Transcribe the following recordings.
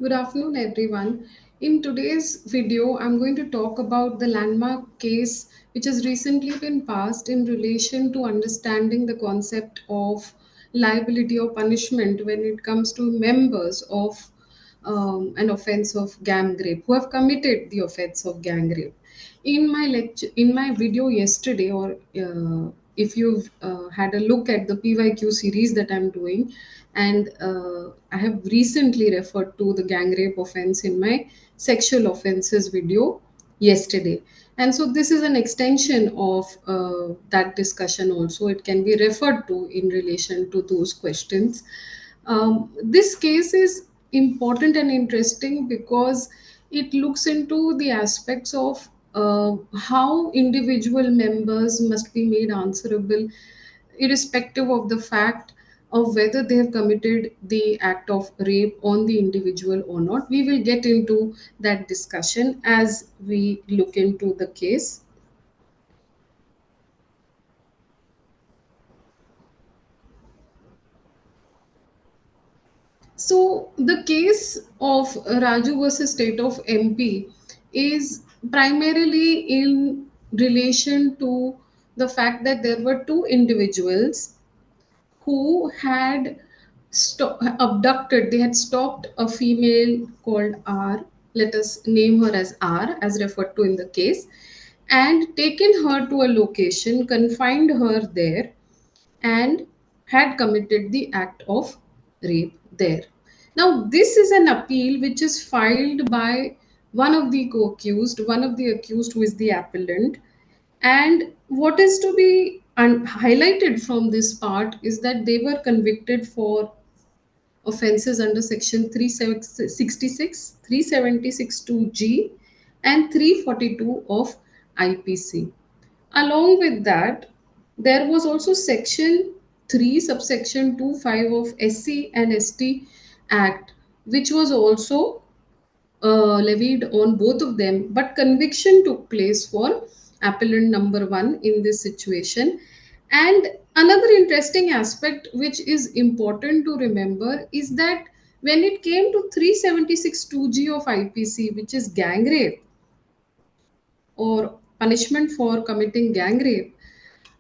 Good afternoon, everyone. In today's video, I'm going to talk about the landmark case which has recently been passed in relation to understanding the concept of liability or punishment when it comes to members of an offense of gangrape who have committed the offense of gangrape. In my video yesterday, or if you've had a look at the PYQ series that I'm doing, and I have recently referred to the gang rape offense in my sexual offenses video yesterday. And so this is an extension of that discussion also. It can be referred to in relation to those questions. This case is important and interesting because it looks into the aspects of how individual members must be made answerable irrespective of the fact of whether they have committed the act of rape on the individual or not. We will get into that discussion as we look into the case. So, the case of Raju versus State of MP is primarily in relation to the fact that there were two individuals who had abducted, they had stopped a female called R, let us name her as R, as referred to in the case, and taken her to a location, confined her there, and had committed the act of rape there. Now, this is an appeal which is filed by one of the co-accused, one of the accused who is the appellant. And what is to be highlighted from this part is that they were convicted for offences under section 366, 376(2)(g, and 342 of IPC. Along with that, there was also section 3 subsection 25 of SC and ST Act, which was also levied on both of them, but conviction took place for appellant number one in this situation. And another interesting aspect, which is important to remember, is that when it came to 376(2)(g of IPC, which is gang rape or punishment for committing gang rape,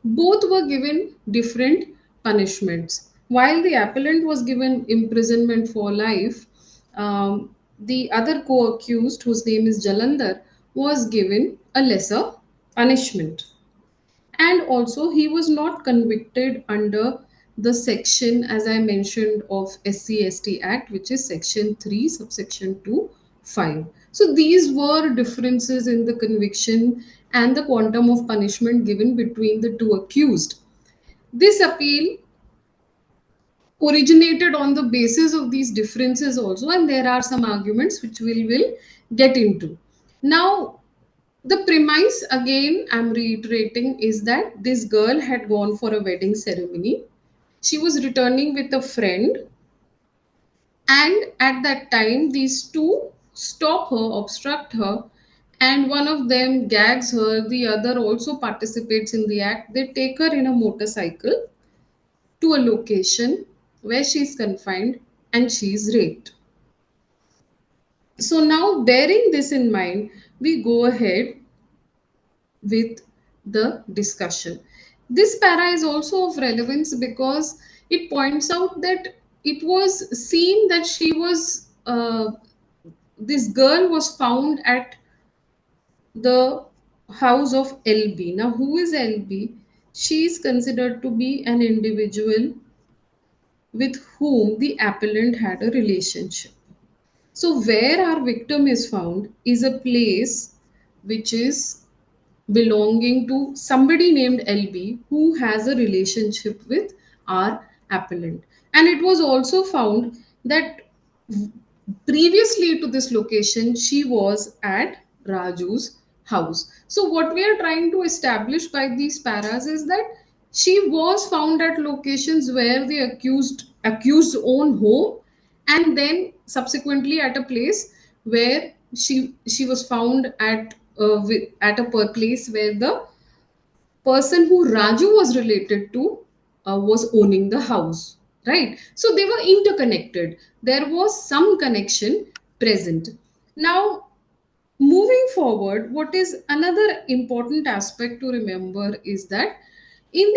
both were given different punishments. While the appellant was given imprisonment for life, the other co accused, whose name is Jalandhar, was given a lesser punishment. And also, he was not convicted under the section, as I mentioned, of SC/ST Act, which is section 3, subsection 2, 5. So, these were differences in the conviction and the quantum of punishment given between the two accused. This appeal originated on the basis of these differences also, and there are some arguments which we will get into. Now, the premise, again, I'm reiterating, is that this girl had gone for a wedding ceremony. She was returning with a friend, and at that time, these two stop her, obstruct her, and one of them gags her, the other also participates in the act. They take her in a motorcycle to a location where she is confined and she is raped. So, now bearing this in mind, we go ahead with the discussion. This para is also of relevance because it points out that it was seen that this girl was found at the house of LB. Now, who is LB? She is considered to be an individual with whom the appellant had a relationship. So, where our victim is found is a place which is belonging to somebody named LB who has a relationship with our appellant. And it was also found that previously to this location, she was at Raju's house. So, what we are trying to establish by these paras is that she was found at locations where the accused own home, and then subsequently at a place where she was found at a place where the person who Raju was related to was owning the house, right? So they were interconnected. There was some connection present. Now, moving forward, what is another important aspect to remember is that in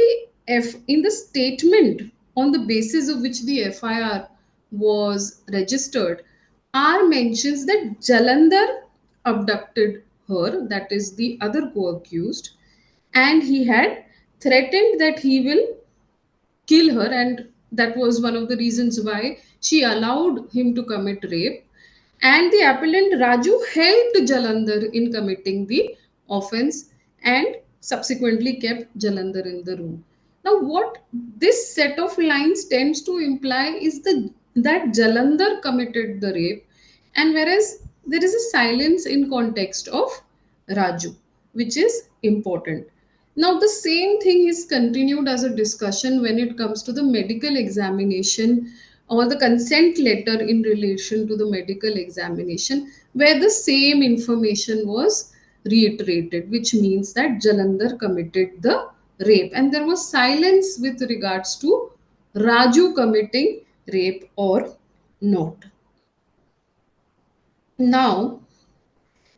the statement on the basis of which the FIR was registered are mentions that Jalandhar abducted her, that is the other co-accused, and he had threatened that he will kill her, and that was one of the reasons why she allowed him to commit rape. And the appellant Raju helped Jalandhar in committing the offense and subsequently kept Jalandhar in the room. Now, what this set of lines tends to imply is that Jalandhar committed the rape, and whereas there is a silence in context of Raju, which is important. Now, the same thing is continued as a discussion when it comes to the medical examination or the consent letter in relation to the medical examination, where the same information was reiterated, which means that Jalandhar committed the rape, and there was silence with regards to Raju committing rape or not. Now,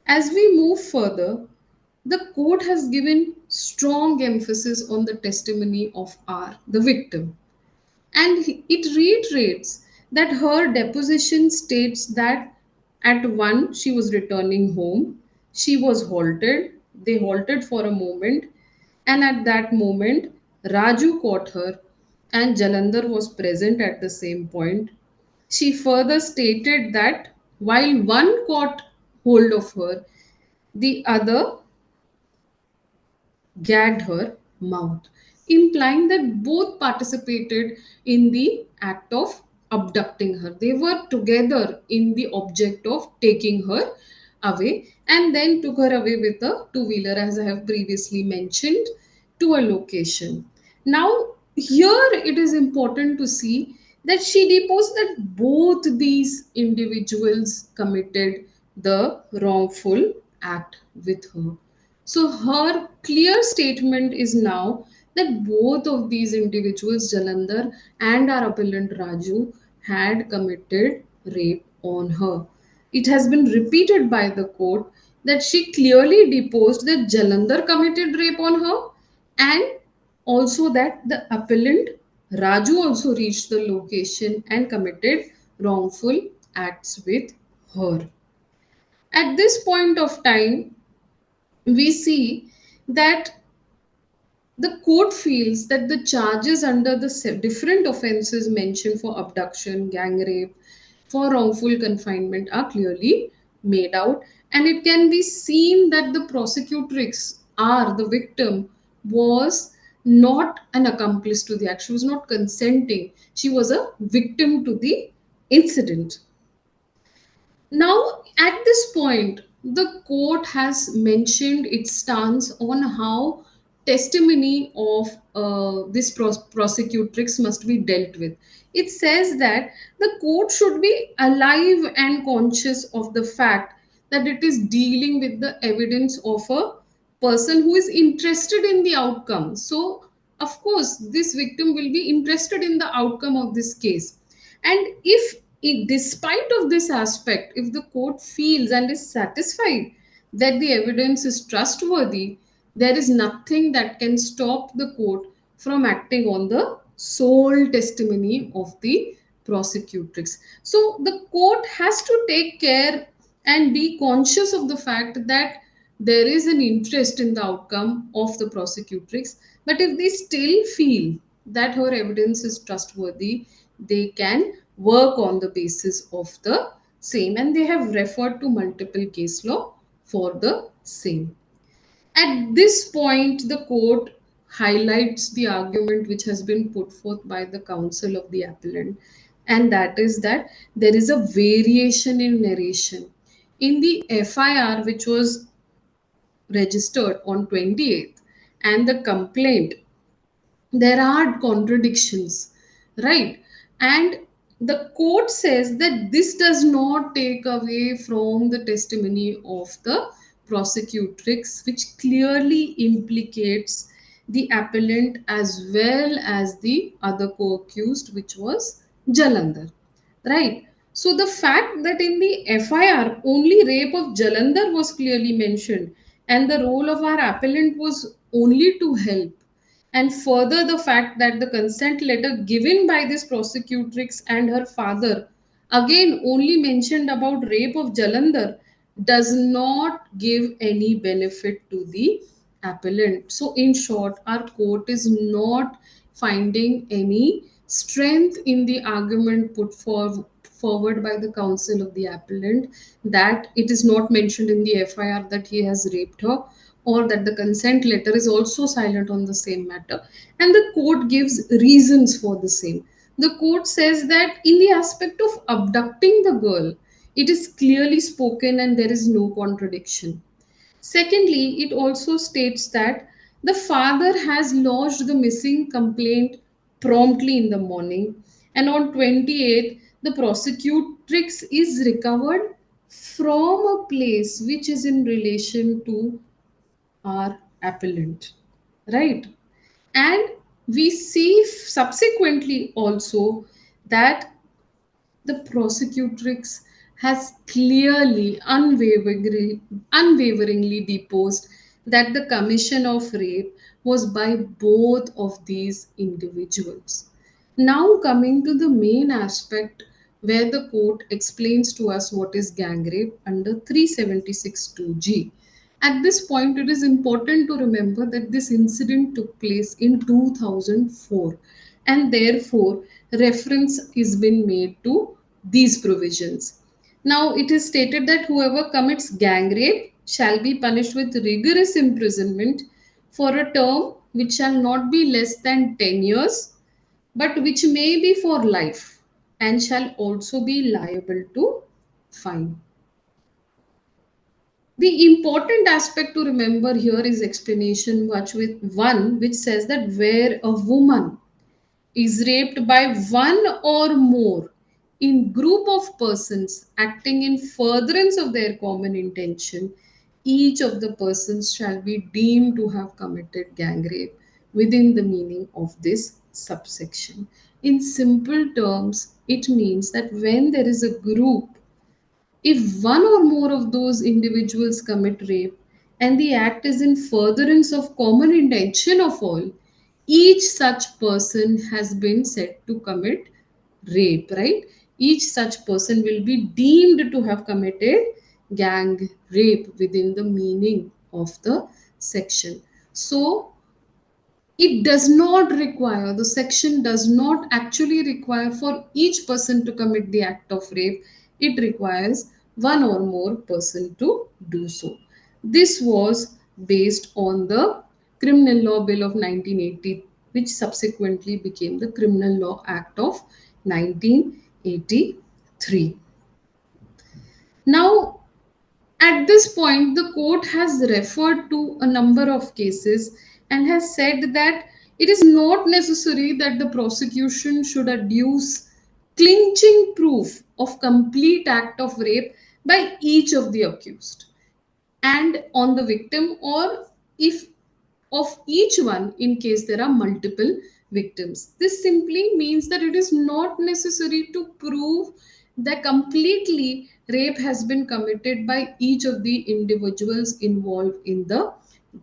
as we move further, the court has given strong emphasis on the testimony of R, the victim, and it reiterates that her deposition states that at 1 she was returning home, she was halted, they halted for a moment, and at that moment Raju caught her and Jalandhar was present at the same point. She further stated that while one caught hold of her, the other gagged her mouth, implying that both participated in the act of abducting her. They were together in the object of taking her away, and then took her away with a two wheeler, as I have previously mentioned, to a location. Now, here it is important to see that she deposed that both these individuals committed the wrongful act with her. So her clear statement is now that both of these individuals, Jalandhar and our appellant Raju, had committed rape on her. It has been repeated by the court that she clearly deposed that Jalandhar committed rape on her, and also that the appellant Raju also reached the location and committed wrongful acts with her. At this point of time, we see that the court feels that the charges under the different offenses mentioned for abduction, gang rape, for wrongful confinement are clearly made out, and it can be seen that the prosecutrix or the victim was not an accomplice to the act. She was not consenting. She was a victim to the incident. Now, at this point, the court has mentioned its stance on how testimony of this prosecutrix must be dealt with. It says that the court should be alive and conscious of the fact that it is dealing with the evidence of a person who is interested in the outcome. So, of course, this victim will be interested in the outcome of this case, and if despite of this aspect, if the court feels and is satisfied that the evidence is trustworthy, there is nothing that can stop the court from acting on the sole testimony of the prosecutrix. So the court has to take care and be conscious of the fact that there is an interest in the outcome of the prosecutrix, but if they still feel that her evidence is trustworthy, they can work on the basis of the same, and they have referred to multiple case law for the same. At this point, the court highlights the argument which has been put forth by the counsel of the appellant, and that is that there is a variation in narration. In the FIR, which was registered on 28th, and the complaint, there are contradictions, right? And the court says that this does not take away from the testimony of the prosecutrix, which clearly implicates the appellant as well as the other co-accused, which was Jalandhar, right? So the fact that in the FIR only rape of Jalandhar was clearly mentioned and the role of our appellant was only to help, and further the fact that the consent letter given by this prosecutrix and her father again only mentioned about rape of Jalandhar does not give any benefit to the appellant. So in short, our court is not finding any strength in the argument put forward by the counsel of the appellant, that it is not mentioned in the FIR that he has raped her, or that the consent letter is also silent on the same matter, and the court gives reasons for the same. The court says that in the aspect of abducting the girl, it is clearly spoken and there is no contradiction. Secondly, it also states that the father has lodged the missing complaint promptly in the morning, and on 28th, the prosecutrix is recovered from a place which is in relation to our appellant, right? And we see subsequently also that the prosecutrix has clearly, unwaveringly deposed that the commission of rape was by both of these individuals. Now, coming to the main aspect where the court explains to us what is gang rape under 376(2)(g. At this point, it is important to remember that this incident took place in 2004, and therefore reference is been made to these provisions. Now, it is stated that whoever commits gang rape shall be punished with rigorous imprisonment for a term which shall not be less than 10 years, but which may be for life, and shall also be liable to fine. The important aspect to remember here is explanation which says that where a woman is raped by one or more in group of persons acting in furtherance of their common intention, each of the persons shall be deemed to have committed gang rape within the meaning of this subsection. In simple terms, it means that when there is a group, if one or more of those individuals commit rape and the act is in furtherance of common intention of all, each such person has been said to commit rape, right? Each such person will be deemed to have committed gang rape within the meaning of the section. So, it does not require, the section does not actually require for each person to commit the act of rape. It requires one or more person to do so. This was based on the Criminal Law Bill of 1980, which subsequently became the Criminal Law Act of 1983. Now, at this point, the court has referred to a number of cases and has said that it is not necessary that the prosecution should adduce clinching proof of complete act of rape by each of the accused and on the victim, or if of each one in case there are multiple victims. This simply means that it is not necessary to prove that completely rape has been committed by each of the individuals involved in the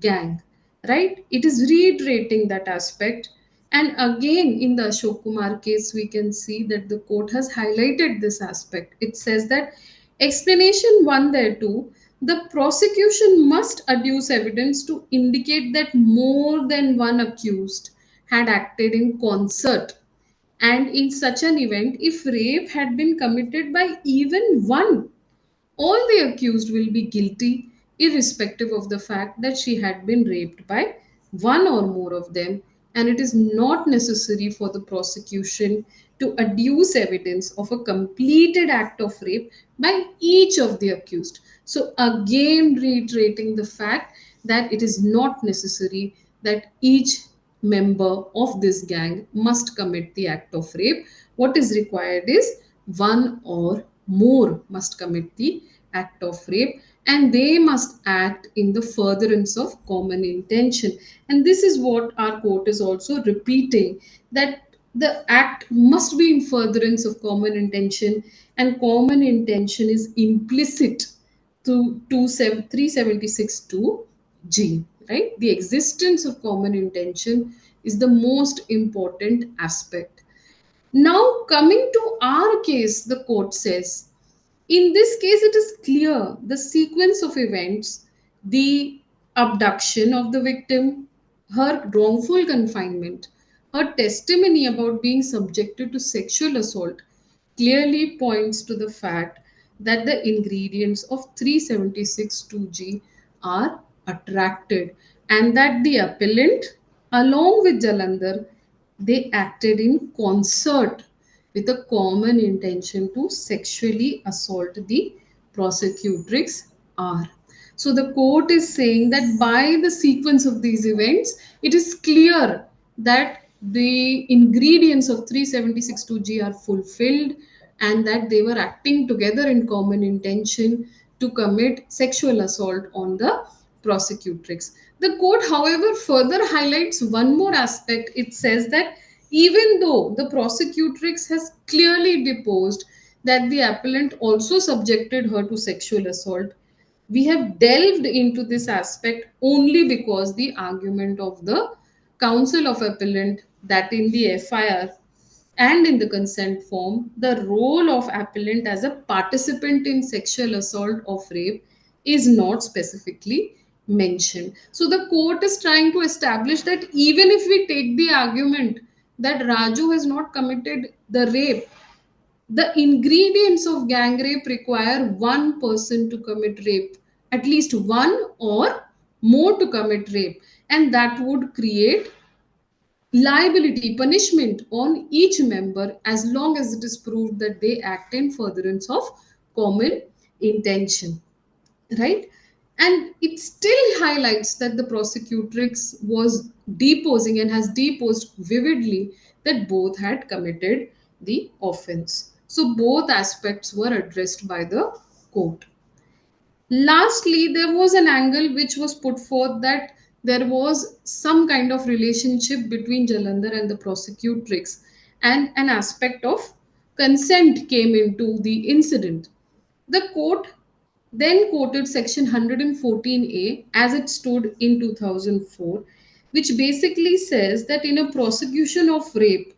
gang, right? It is reiterating that aspect. And again, in the Ashok Kumar case, we can see that the court has highlighted this aspect. It says that explanation one there too, the prosecution must adduce evidence to indicate that more than one accused had acted in concert. And in such an event, if rape had been committed by even one, all the accused will be guilty, irrespective of the fact that she had been raped by one or more of them, and it is not necessary for the prosecution to adduce evidence of a completed act of rape by each of the accused. So, again, reiterating the fact that it is not necessary that each member of this gang must commit the act of rape. What is required is one or more must commit the act of rape, and they must act in the furtherance of common intention. And this is what our court is also repeating, that the act must be in furtherance of common intention, and common intention is implicit to 376(2)(g), right? The existence of common intention is the most important aspect. Now, coming to our case, the court says, in this case, it is clear the sequence of events, the abduction of the victim, her wrongful confinement, her testimony about being subjected to sexual assault clearly points to the fact that the ingredients of 376(2)(g are attracted, and that the appellant, along with Jalandhar, they acted in concert with a common intention to sexually assault the prosecutrix R. So the court is saying that by the sequence of these events, it is clear that the ingredients of 376(2)(g are fulfilled, and that they were acting together in common intention to commit sexual assault on the prosecutrix. The court, however, further highlights one more aspect. It says that even though the prosecutrix has clearly deposed that the appellant also subjected her to sexual assault, we have delved into this aspect only because the argument of the counsel of appellant, that in the FIR and in the consent form, the role of appellant as a participant in sexual assault of rape is not specifically mentioned. So the court is trying to establish that even if we take the argument that Raju has not committed the rape, the ingredients of gang rape require one person to commit rape, at least one or more to commit rape, and that would create liability punishment on each member as long as it is proved that they act in furtherance of common intention, right? And it still highlights that the prosecutrix was deposing and has deposed vividly that both had committed the offense. So both aspects were addressed by the court. Lastly, there was an angle which was put forth that there was some kind of relationship between Jalandhar and the prosecutrix, and an aspect of consent came into the incident. The court then quoted section 114A as it stood in 2004, which basically says that in a prosecution of rape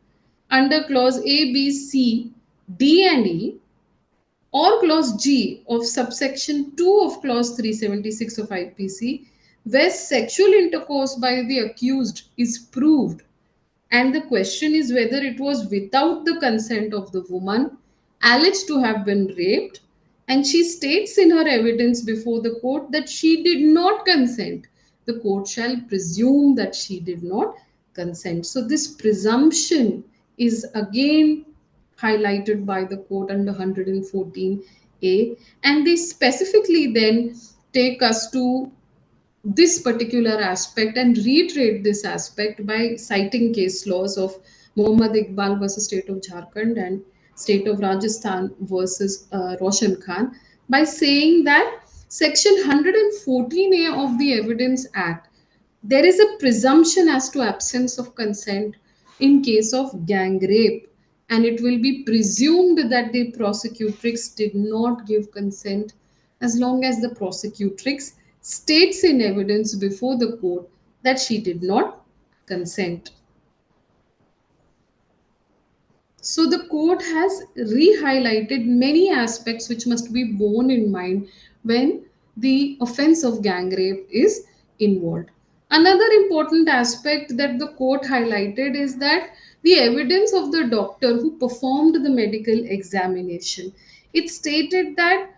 under clause A, B, C, D, and E, or clause G of subsection 2 of clause 376 of IPC, where sexual intercourse by the accused is proved, and the question is whether it was without the consent of the woman alleged to have been raped, and she states in her evidence before the court that she did not consent, the court shall presume that she did not consent. So this presumption is again highlighted by the court under 114A, and they specifically then take us to this particular aspect and reiterate this aspect by citing case laws of Muhammad Iqbal versus State of Jharkhand and State of Rajasthan versus Roshan Khan, by saying that section 114A of the Evidence Act, there is a presumption as to absence of consent in case of gang rape, and it will be presumed that the prosecutrix did not give consent as long as the prosecutrix states in evidence before the court that she did not consent. So the court has re-highlighted many aspects which must be borne in mind when the offense of gang rape is involved. Another important aspect that the court highlighted is that the evidence of the doctor who performed the medical examination. It stated that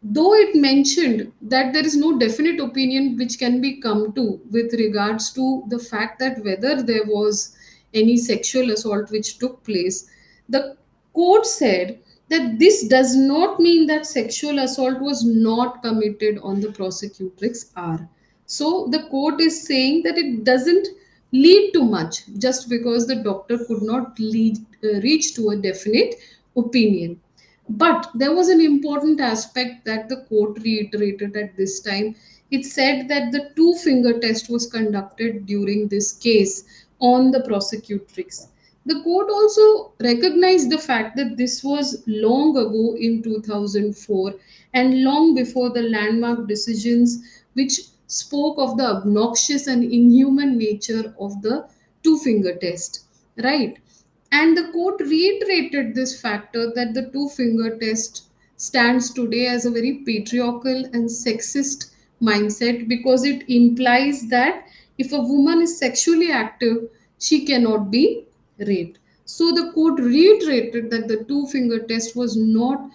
though it mentioned that there is no definite opinion which can be come to with regards to the fact that whether there was any sexual assault which took place, the court said that this does not mean that sexual assault was not committed on the prosecutrix R. So the court is saying that it doesn't lead to much just because the doctor could not reach to a definite opinion. But there was an important aspect that the court reiterated at this time. It said that the two finger test was conducted during this case on the prosecutrix. The court also recognized the fact that this was long ago in 2004 and long before the landmark decisions which spoke of the obnoxious and inhuman nature of the two finger test, right? And the court reiterated this factor that the two finger test stands today as a very patriarchal and sexist mindset because it implies that if a woman is sexually active, she cannot be raped. So the court reiterated that the two finger test was not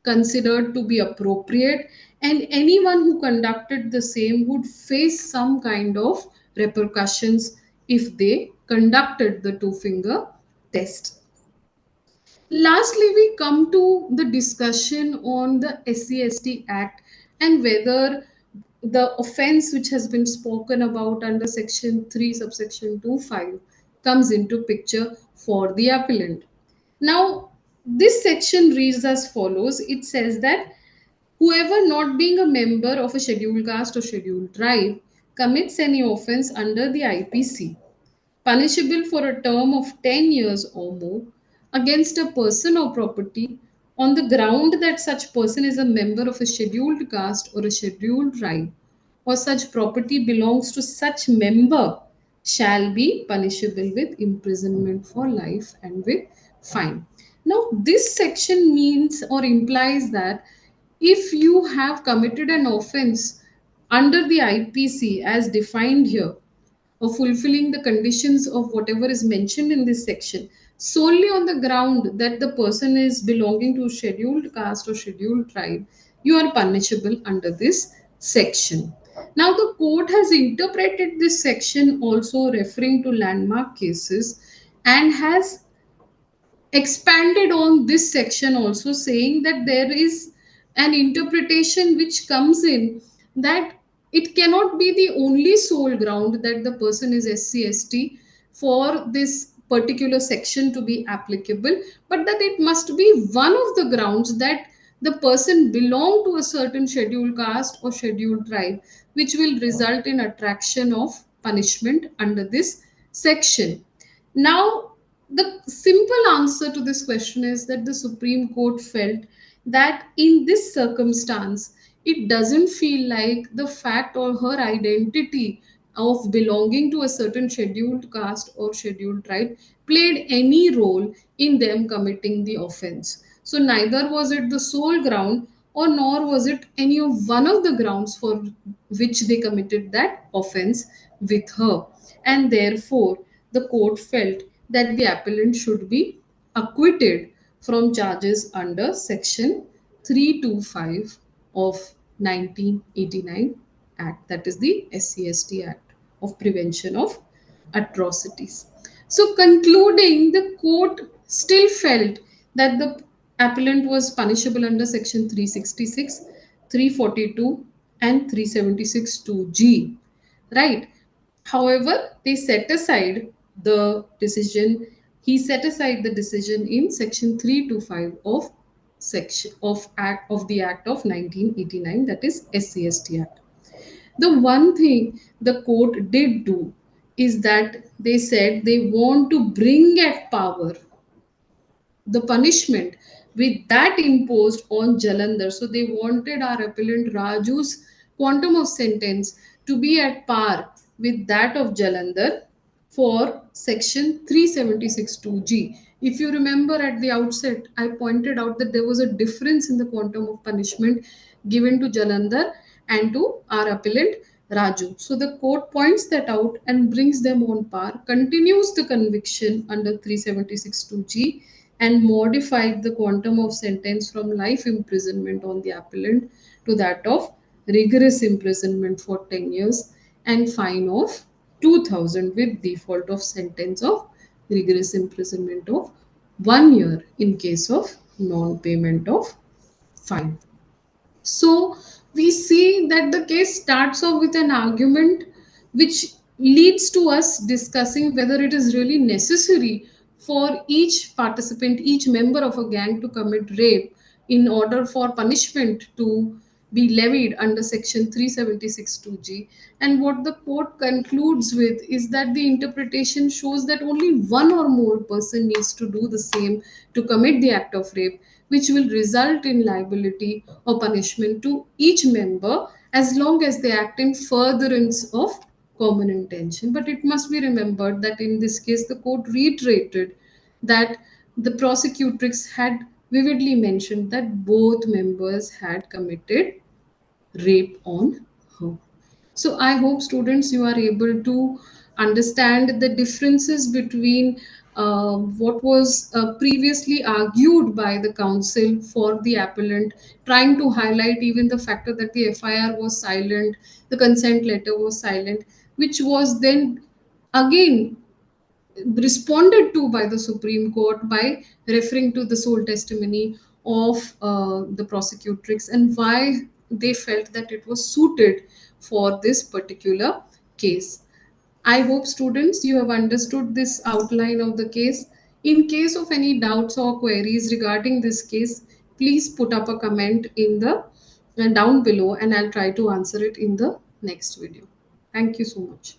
considered to be appropriate, and anyone who conducted the same would face some kind of repercussions if they conducted the two finger test. Lastly, we come to the discussion on the SCST Act and whether the offense which has been spoken about under section 3 subsection 25 comes into picture for the appellant. Now, this section reads as follows. It says that whoever not being a member of a scheduled caste or scheduled tribe commits any offense under the IPC punishable for a term of 10 years or more against a person or property on the ground that such person is a member of a scheduled caste or a scheduled tribe or such property belongs to such member shall be punishable with imprisonment for life and with fine. Now this section means or implies that if you have committed an offense under the IPC as defined here or fulfilling the conditions of whatever is mentioned in this section solely on the ground that the person is belonging to scheduled caste or scheduled tribe, you are punishable under this section. Now the court has interpreted this section also referring to landmark cases and has expanded on this section also, saying that there is an interpretation which comes in that it cannot be the only sole ground that the person is SC/ST for this particular section to be applicable, but that it must be one of the grounds that the person belong to a certain scheduled caste or scheduled tribe, which will result in attraction of punishment under this section. Now, the simple answer to this question is that the Supreme Court felt that in this circumstance, it doesn't feel like the fact or her identity of belonging to a certain scheduled caste or scheduled tribe played any role in them committing the offense. So, neither was it the sole ground or nor was it any of one of the grounds for which they committed that offense with her. And therefore, the court felt that the appellant should be acquitted from charges under section 325 of 1989 Act, that is the SCST Act of Prevention of Atrocities. So, concluding, the court still felt that the appellant was punishable under section 366, 342, and 376 2G, right? However, they set aside the decision. He set aside the decision in section 325 of section of act of the Act of 1989, that is SCST Act. The one thing the court did do is that they said they want to bring at power the punishment with that imposed on Jalandhar. So they wanted our appellant Raju's quantum of sentence to be at par with that of Jalandhar for section 376(2)(g). If you remember at the outset, I pointed out that there was a difference in the quantum of punishment given to Jalandhar and to our appellant Raju. So the court points that out and brings them on par, continues the conviction under 376(2)(g, and modified the quantum of sentence from life imprisonment on the appellant to that of rigorous imprisonment for 10 years and fine of 2000 with default of sentence of rigorous imprisonment of 1 year in case of non-payment of fine. So we see that the case starts off with an argument which leads to us discussing whether it is really necessary for each participant, each member of a gang to commit rape in order for punishment to be levied under section 376 2G. And what the court concludes with is that the interpretation shows that only one or more person needs to do the same to commit the act of rape, which will result in liability or punishment to each member as long as they act in furtherance of common intention. But it must be remembered that in this case, the court reiterated that the prosecutrix had vividly mentioned that both members had committed rape on her. So I hope students you are able to understand the differences between what was previously argued by the counsel for the appellant, trying to highlight even the factor that the FIR was silent, the consent letter was silent, which was then again responded to by the Supreme Court by referring to the sole testimony of the prosecutrix and why they felt that it was suited for this particular case. I hope students you have understood this outline of the case. In case of any doubts or queries regarding this case, please put up a comment in the down below and I'll try to answer it in the next video. Thank you so much.